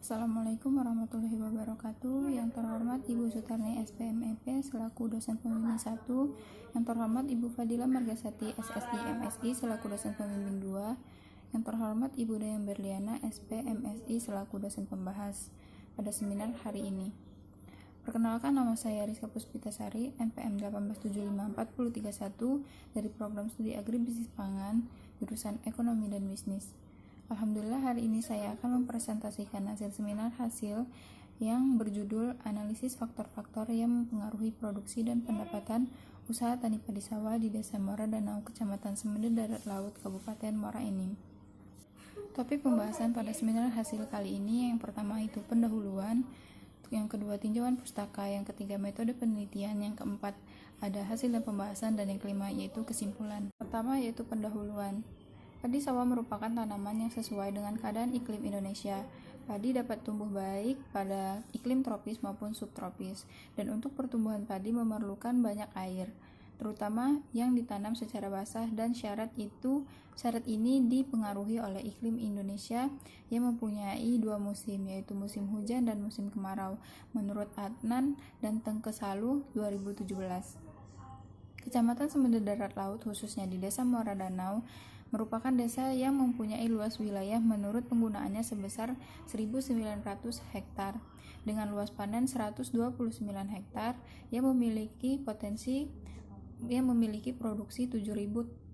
Assalamualaikum warahmatullahi wabarakatuh. Yang terhormat Ibu Sutarni SPMEP selaku dosen pembimbing 1, yang terhormat Ibu Fadila Margasati SSI MSI selaku dosen pembimbing 2, yang terhormat Ibu Dayang Berliana SPMSI selaku dosen pembahas pada seminar hari ini. Perkenalkan, nama saya Rizka Puspitasari, NPM 1875431 dari Program Studi Agribisnis Pangan, jurusan Ekonomi dan Bisnis. Alhamdulillah, hari ini saya akan mempresentasikan hasil seminar hasil yang berjudul Analisis Faktor-Faktor yang Mempengaruhi Produksi dan Pendapatan Usaha Tani Padi Sawah di Desa Muara Danau, Kecamatan Semende Darat Laut, Kabupaten Muara Enim. Topik pembahasan pada seminar hasil kali ini yang pertama itu pendahuluan, yang kedua tinjauan pustaka, yang ketiga metode penelitian, yang keempat ada hasil dan pembahasan, dan yang kelima yaitu kesimpulan. Pertama yaitu pendahuluan. Padi sawah merupakan tanaman yang sesuai dengan keadaan iklim Indonesia. Padi dapat tumbuh baik pada iklim tropis maupun subtropis, dan untuk pertumbuhan padi memerlukan banyak air, terutama yang ditanam secara basah, dan syarat ini dipengaruhi oleh iklim Indonesia yang mempunyai dua musim, yaitu musim hujan dan musim kemarau, menurut Adnan dan Tengkesalu 2017. Kecamatan Semende Darat Laut, khususnya di Desa Muara Danau, merupakan desa yang mempunyai luas wilayah menurut penggunaannya sebesar 1.900 hektar dengan luas panen 129 hektar yang memiliki produksi 7.000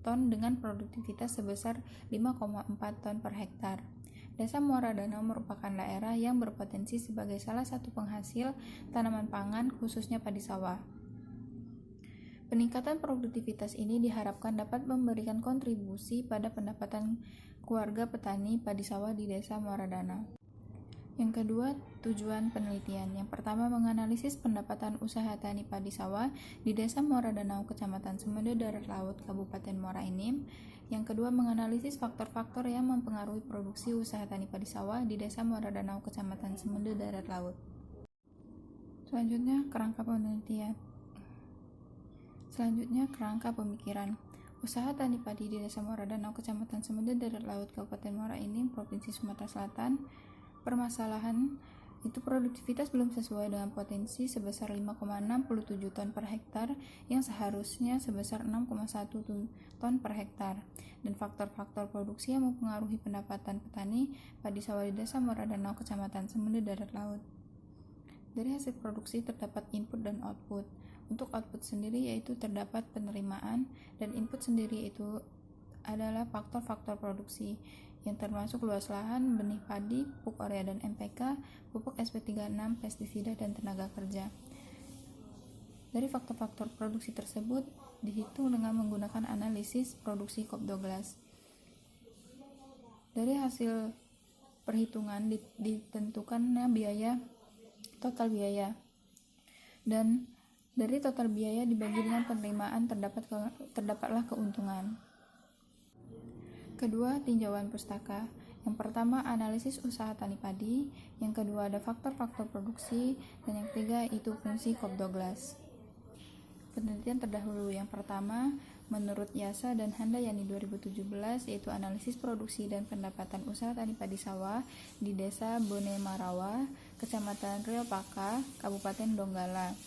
ton dengan produktivitas sebesar 5,4 ton per hektar. Desa Muara Danau merupakan daerah yang berpotensi sebagai salah satu penghasil tanaman pangan, khususnya padi sawah. Peningkatan produktivitas ini diharapkan dapat memberikan kontribusi pada pendapatan keluarga petani padi sawah di Desa Muara Danau. Yang kedua, tujuan penelitian. Yang pertama, menganalisis pendapatan usaha tani padi sawah di Desa Muara Danau, Kecamatan Semende Darat Laut, Kabupaten Muara Enim. Yang kedua, menganalisis faktor-faktor yang mempengaruhi produksi usaha tani padi sawah di Desa Muara Danau, Kecamatan Semende Darat Laut. Selanjutnya, kerangka penelitian. Kerangka pemikiran. Usaha tani padi di Desa Muara Danau, Kecamatan Semende Darat Laut, Kabupaten Muara Enim, Provinsi Sumatera Selatan. Permasalahan itu produktivitas belum sesuai dengan potensi sebesar 5,67 ton per hektar yang seharusnya sebesar 6,1 ton per hektar, dan faktor-faktor produksi yang mempengaruhi pendapatan petani padi sawah di Desa Muara Danau, Kecamatan Semende Darat Laut. Dari hasil produksi terdapat input dan output. Untuk output sendiri yaitu terdapat penerimaan, dan input sendiri itu adalah faktor-faktor produksi yang termasuk luas lahan, benih padi, pupuk urea dan NPK, pupuk SP36, pestisida, dan tenaga kerja. Dari faktor-faktor produksi tersebut dihitung dengan menggunakan analisis produksi Cobb-Douglas. Dari hasil perhitungan ditentukannya total biaya, dan dari total biaya dibagi dengan penerimaan terdapatlah keuntungan. Kedua, tinjauan pustaka. Yang pertama, analisis usaha tani padi. Yang kedua, ada faktor-faktor produksi, dan yang ketiga itu fungsi Cobb-Douglas. Penelitian terdahulu. Yang pertama, menurut Yasa dan Handayani 2017, yaitu analisis produksi dan pendapatan usaha tani padi sawah di Desa Bone Marawa, Kecamatan Riopaka, Kabupaten Donggala.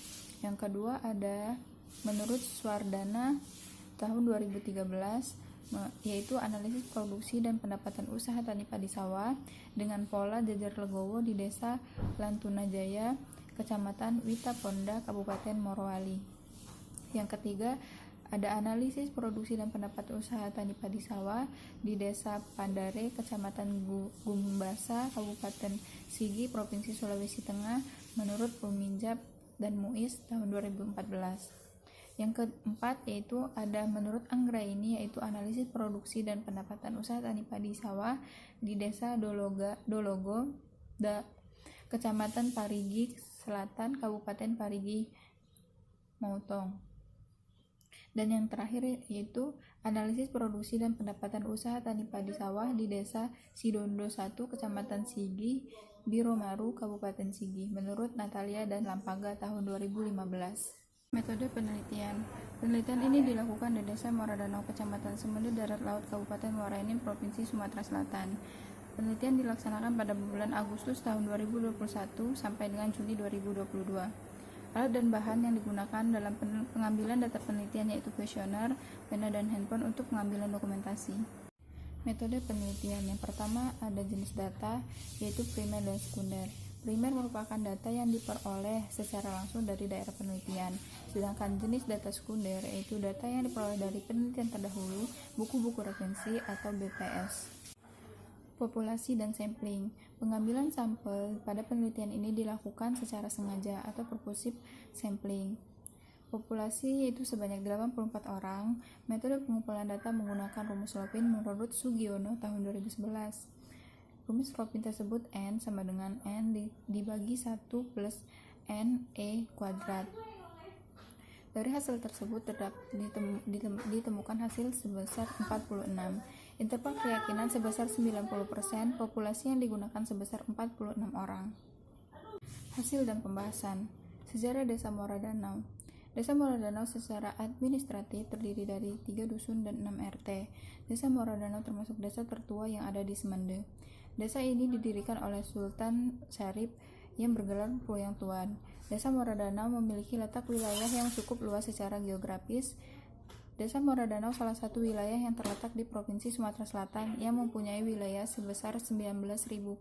Yang kedua ada menurut Swardana tahun 2013, yaitu analisis produksi dan pendapatan usaha tani padi sawah dengan pola Jejer Legowo di Desa Lantunajaya, Kecamatan Witaponda, Kabupaten Morowali. Yang ketiga ada analisis produksi dan pendapatan usaha tani padi sawah di Desa Pandare, Kecamatan Gumbasa, Kabupaten Sigi, Provinsi Sulawesi Tengah, menurut Peminjab dan MUIS tahun 2014. Yang keempat yaitu ada menurut Anggraini, yaitu analisis produksi dan pendapatan usaha tani padi sawah di Desa Dologo, Kecamatan Parigi Selatan, Kabupaten Parigi Motong. Dan yang terakhir yaitu analisis produksi dan pendapatan usaha tani padi sawah di Desa Sidondo 1, Kecamatan Sigi, Biromaru, Kabupaten Sigi, menurut Natalia dan Lampaga tahun 2015. Metode penelitian. Penelitian ini dilakukan di Desa Muara Danau, Kecamatan Semende Darat Laut, Kabupaten Muara Enim, Provinsi Sumatera Selatan. Penelitian dilaksanakan pada bulan Agustus tahun 2021 sampai dengan Juni 2022. Alat dan bahan yang digunakan dalam pengambilan data penelitian yaitu kuesioner, pena, dan handphone untuk pengambilan dokumentasi. Metode penelitian yang pertama ada jenis data, yaitu primer dan sekunder. Primer merupakan data yang diperoleh secara langsung dari daerah penelitian, sedangkan jenis data sekunder yaitu data yang diperoleh dari penelitian terdahulu, buku-buku referensi atau BPS. Populasi dan sampling. Pengambilan sampel pada penelitian ini dilakukan secara sengaja atau purposive sampling. Populasi yaitu sebanyak 84 orang. Metode pengumpulan data menggunakan rumus Lopin menurut Sugiono tahun 2011. Rumus Lopin tersebut N sama dengan N dibagi 1 plus N E kuadrat. Dari hasil tersebut ditemukan hasil sebesar 46. Interval keyakinan sebesar 90%, populasi yang digunakan sebesar 46 orang. Hasil dan pembahasan. Sejarah Desa Muara Danau. Desa Muara Danau secara administratif terdiri dari 3 dusun dan 6 RT. Desa Muara Danau termasuk desa tertua yang ada di Semende. Desa ini didirikan oleh Sultan Syarif yang bergelar Puyang Tuan. Desa Muara Danau memiliki letak wilayah yang cukup luas secara geografis. Desa Muara Danau salah satu wilayah yang terletak di Provinsi Sumatera Selatan yang mempunyai wilayah sebesar 19.000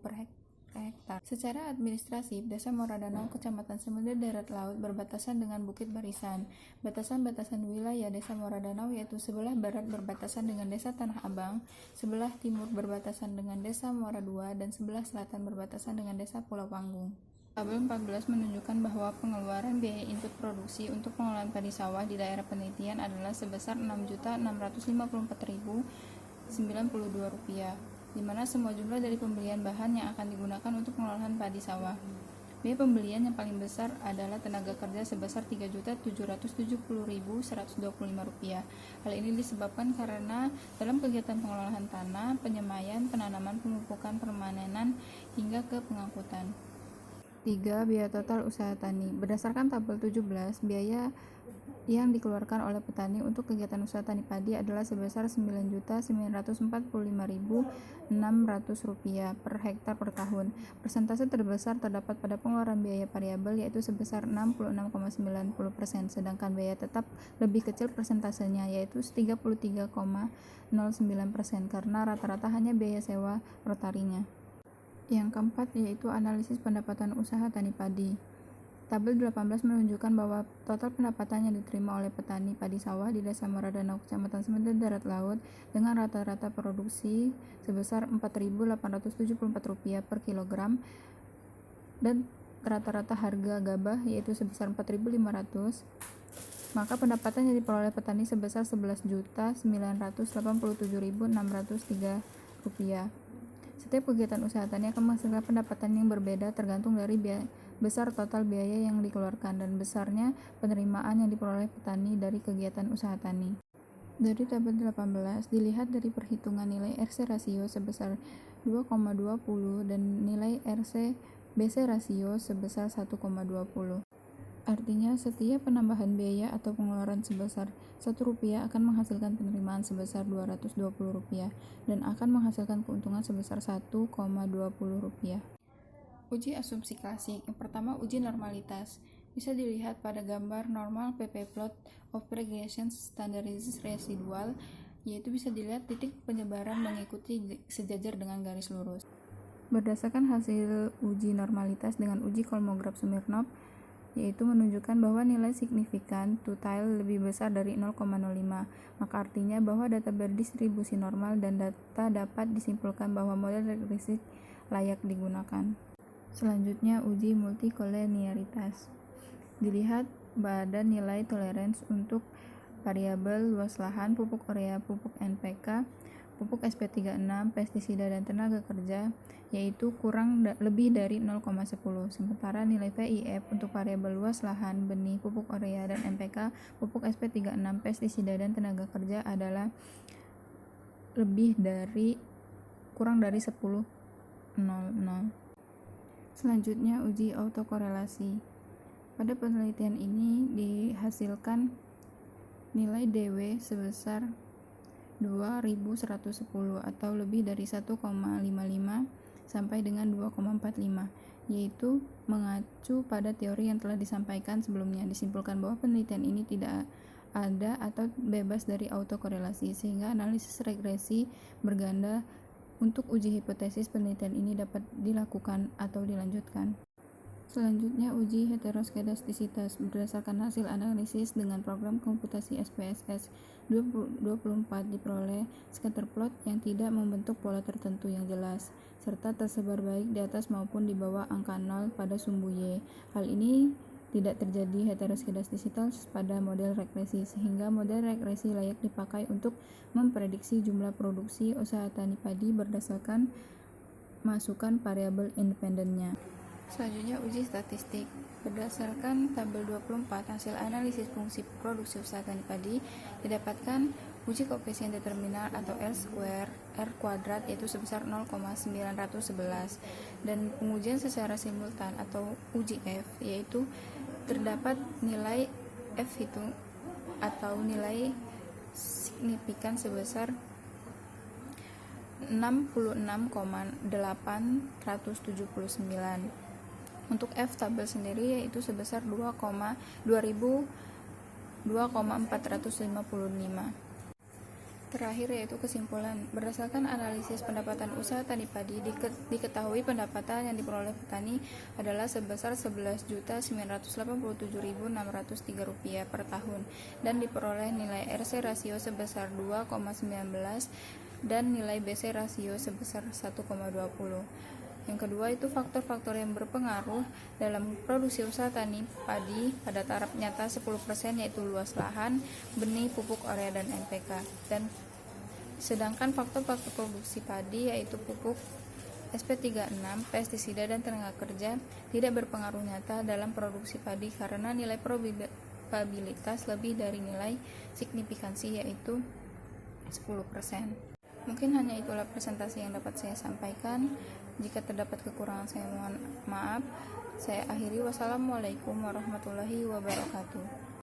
per hektar. Secara administratif, Desa Muara Danau, Kecamatan Semende Darat Laut berbatasan dengan Bukit Barisan. Batasan-batasan wilayah Desa Muara Danau yaitu sebelah barat berbatasan dengan Desa Tanah Abang, sebelah timur berbatasan dengan Desa Muara II, dan sebelah selatan berbatasan dengan Desa Pulau Panggung. Tabel 14 menunjukkan bahwa pengeluaran biaya input produksi untuk pengelolaan padi sawah di daerah penelitian adalah sebesar Rp6.654.092, di mana semua jumlah dari pembelian bahan yang akan digunakan untuk pengelolaan padi sawah. Biaya pembelian yang paling besar adalah tenaga kerja sebesar Rp3.770.125. Hal ini disebabkan karena dalam kegiatan pengelolaan tanah, penyemaian, penanaman, pemupukan, permanenan, hingga ke pengangkutan. 3. Biaya total usaha tani. Berdasarkan tabel 17, biaya yang dikeluarkan oleh petani untuk kegiatan usaha tani padi adalah sebesar Rp9.945.600 per hektar per tahun. Persentase terbesar terdapat pada pengeluaran biaya variabel yaitu sebesar 66,90%, sedangkan biaya tetap lebih kecil persentasenya yaitu 33,09% karena rata-rata hanya biaya sewa rotarinya. Yang keempat yaitu analisis pendapatan usaha tani padi. Tabel 18 menunjukkan bahwa total pendapatan yang diterima oleh petani padi sawah di Desa Muara Danau, Kecamatan Semende Darat Laut dengan rata-rata produksi sebesar Rp4.874 per kilogram dan rata-rata harga gabah yaitu sebesar Rp4.500, maka pendapatan yang diperoleh petani sebesar Rp11.987.603. Setiap kegiatan usaha tani akan menghasilkan pendapatan yang berbeda tergantung dari besar total biaya yang dikeluarkan dan besarnya penerimaan yang diperoleh petani dari kegiatan usaha tani. Dari tabel 18, dilihat dari perhitungan nilai RC rasio sebesar 2,20 dan nilai RC BC rasio sebesar 1,20. Artinya, setiap penambahan biaya atau pengeluaran sebesar Rp1 akan menghasilkan penerimaan sebesar Rp220 dan akan menghasilkan keuntungan sebesar Rp1,20. Uji asumsi klasik. Yang pertama, uji normalitas. Bisa dilihat pada gambar normal PP plot of regression standardized residual, yaitu bisa dilihat titik penyebaran mengikuti sejajar dengan garis lurus. Berdasarkan hasil uji normalitas dengan uji Kolmogorov Smirnov, yaitu menunjukkan bahwa nilai signifikan to-tail lebih besar dari 0,05, maka artinya bahwa data berdistribusi normal dan data dapat disimpulkan bahwa model regresi layak digunakan. Selanjutnya, uji multikolinearitas. Dilihat pada nilai tolerance untuk variabel luas lahan, pupuk urea, pupuk NPK, pupuk SP36, pestisida dan tenaga kerja, yaitu lebih dari 0,10. Sementara nilai VIF untuk variabel luas lahan, benih, pupuk urea dan NPK, pupuk SP36, pestisida dan tenaga kerja adalah kurang dari 10,00. Selanjutnya, uji autokorelasi. Pada penelitian ini dihasilkan nilai DW sebesar 2110 atau lebih dari 1,55 sampai dengan 2,45, yaitu mengacu pada teori yang telah disampaikan sebelumnya. Disimpulkan bahwa penelitian ini tidak ada atau bebas dari autokorelasi, sehingga analisis regresi berganda untuk uji hipotesis penelitian ini dapat dilakukan atau dilanjutkan. Selanjutnya, uji heteroskedastisitas berdasarkan hasil analisis dengan program komputasi SPSS 24 diperoleh scatter plot yang tidak membentuk pola tertentu yang jelas, serta tersebar baik di atas maupun di bawah angka 0 pada sumbu Y. Hal ini tidak terjadi heteroskedastisitas pada model regresi, sehingga model regresi layak dipakai untuk memprediksi jumlah produksi usaha tani padi berdasarkan masukan variabel independennya. Selanjutnya, uji statistik. Berdasarkan tabel 24 hasil analisis fungsi produksi usaha tani padi, didapatkan uji koefisien determinan atau R kuadrat yaitu sebesar 0,911, dan pengujian secara simultan atau uji F yaitu terdapat nilai F itu atau nilai signifikan sebesar 66,879. Untuk F tabel sendiri yaitu sebesar 2,455. Terakhir yaitu kesimpulan. Berdasarkan analisis pendapatan usaha tani padi, diketahui pendapatan yang diperoleh petani adalah sebesar Rp11.987.603 per tahun, dan diperoleh nilai RC rasio sebesar 2,19 dan nilai BC rasio sebesar 1,20. Yang kedua itu faktor-faktor yang berpengaruh dalam produksi usaha tani padi pada taraf nyata 10%, yaitu luas lahan, benih, pupuk, urea, dan NPK. Dan sedangkan faktor-faktor produksi padi yaitu pupuk, SP36, pestisida, dan tenaga kerja tidak berpengaruh nyata dalam produksi padi karena nilai probabilitas lebih dari nilai signifikansi yaitu 10%. Mungkin hanya itulah presentasi yang dapat saya sampaikan. Jika terdapat kekurangan, saya mohon maaf. Saya akhiri. Wassalamualaikum warahmatullahi wabarakatuh.